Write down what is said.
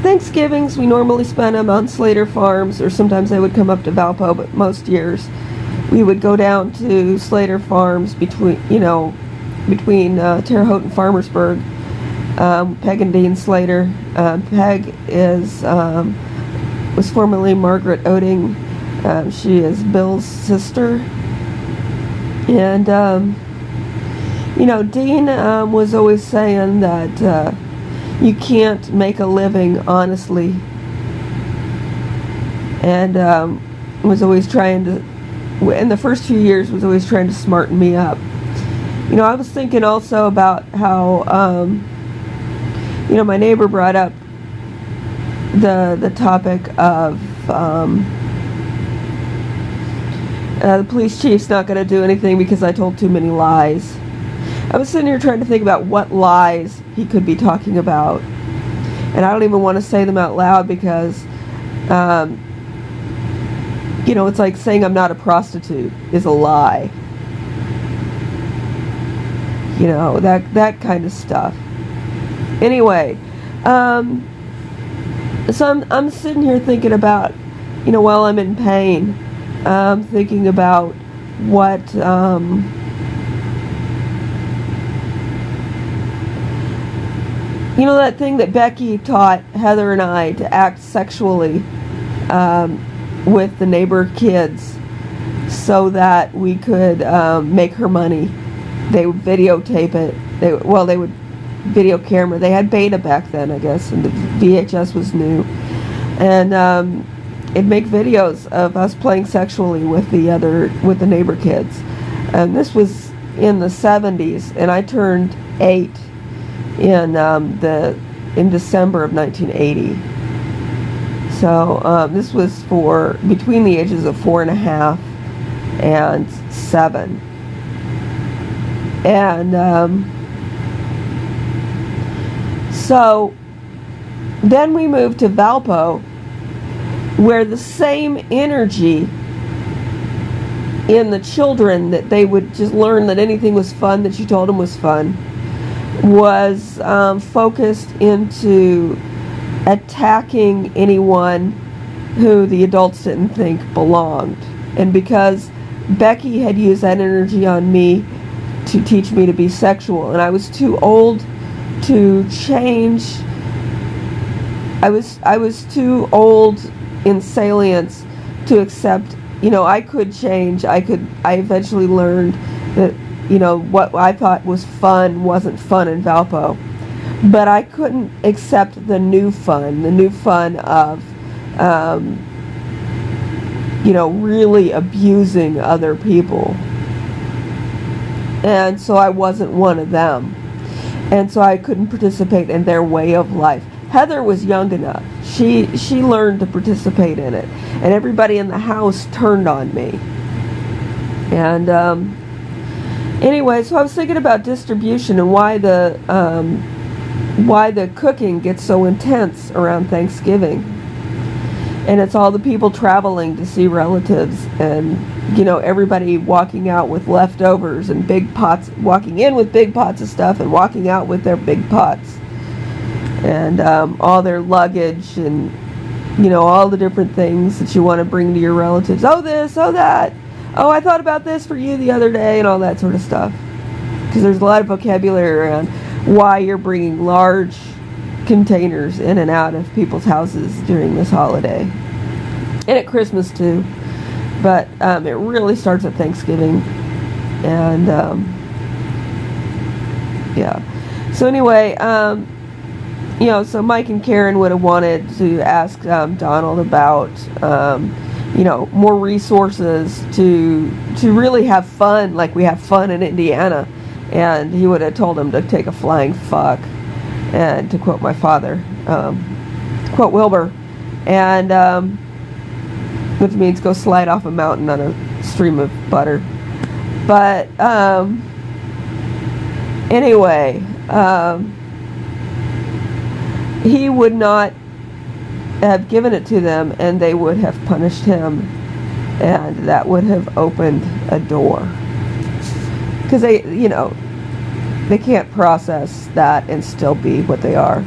Thanksgivings, we normally spend them on Slater Farms, or sometimes they would come up to Valpo, but most years we would go down to Slater Farms between Terre Haute and Farmersburg. Peg and Dean Slater. Peg was formerly Margaret Oding. She is Bill's sister. And, Dean was always saying that you can't make a living honestly. And was always trying to, in the first few years, was always trying to smarten me up. I was thinking also about how, my neighbor brought up the topic of the police chief's not going to do anything because I told too many lies. I was sitting here trying to think about what lies he could be talking about. And I don't even want to say them out loud because, it's like saying I'm not a prostitute is a lie. That kind of stuff. Anyway, so I'm sitting here thinking about, while I'm in pain, thinking about what, that thing that Becky taught Heather and I to act sexually with the neighbor kids so that we could make her money. They would videotape it. They would video camera. They had beta back then, I guess, and the VHS was new. And it'd make videos of us playing sexually with the neighbor kids. And this was in the 70s, and I turned 8 in December of 1980. So this was for between the ages of 4.5 and 7. And so then we moved to Valpo, where the same energy in the children, that they would just learn that anything was fun that you told them was fun, was focused into attacking anyone who the adults didn't think belonged. And because Becky had used that energy on me to teach me to be sexual, and I was too old to change. I was too old in salience to accept, I could change. I eventually learned that, what I thought was fun wasn't fun in Valpo. But I couldn't accept the new fun of, really abusing other people. And so I wasn't one of them. And so I couldn't participate in their way of life. Heather was young enough. She learned to participate in it. And everybody in the house turned on me. And anyway, so I was thinking about distribution and why the cooking gets so intense around Thanksgiving. And it's all the people traveling to see relatives, and everybody walking out with leftovers and big pots, walking in with big pots of stuff and walking out with their big pots, and all their luggage and all the different things that you want to bring to your relatives. Oh, this, oh, that. Oh, I thought about this for you the other day, and all that sort of stuff. Because there's a lot of vocabulary around why you're bringing large containers in and out of people's houses during this holiday. And at Christmas too. But it really starts at Thanksgiving. And yeah. So anyway, so Mike and Karen would have wanted to ask Donald about more resources to really have fun like we have fun in Indiana. And he would have told him to take a flying fuck, and to quote my father, quote Wilbur, and which means go slide off a mountain on a stream of butter. But anyway, he would not have given it to them, and they would have punished him, and that would have opened a door. Because they can't process that and still be what they are.